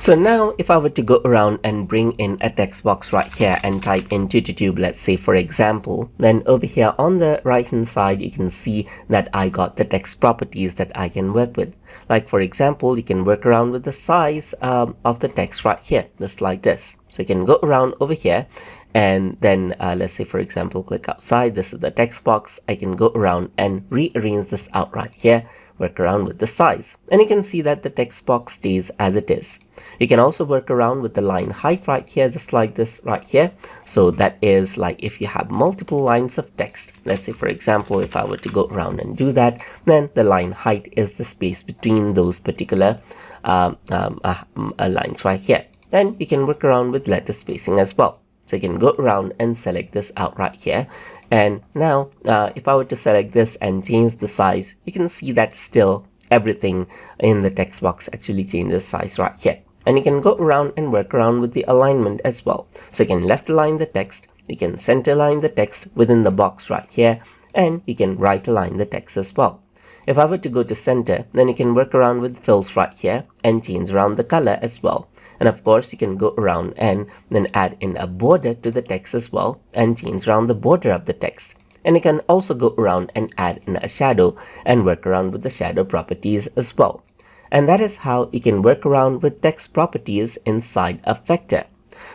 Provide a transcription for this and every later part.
So now if I were to go around and bring in a text box right here and type into YouTube, let's say for example, then over here on the right hand side you can see that I got the text properties that I can work with. Like for example, you can work around with the size of the text right here, just like this. So you can go around over here and then let's say for example, click outside. This is the text box. I can go around and rearrange this out right here, work around with the size, and you can see that the text box stays as it is. You can also work around with the line height right here, just like this right here. So that is like if you have multiple lines of text. Let's say for example, if I were to go around and do that, then the line height is the space between those particular lines right here. Then you can work around with letter spacing as well. So you can go around and select this out right here. And now if I were to select this and change the size, you can see that still everything in the text box actually changes size right here. And you can go around and work around with the alignment as well. So you can left align the text, you can center align the text within the box right here, and you can right align the text as well. If I were to go to center, then you can work around with fills right here and change around the color as well. And of course, you can go around and then add in a border to the text as well and change around the border of the text. And you can also go around and add in a shadow and work around with the shadow properties as well. And that is how you can work around with text properties inside of Vectr.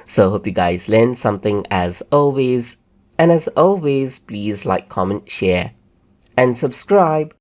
So hope you guys learned something as always. And as always, please like, comment, share, and subscribe.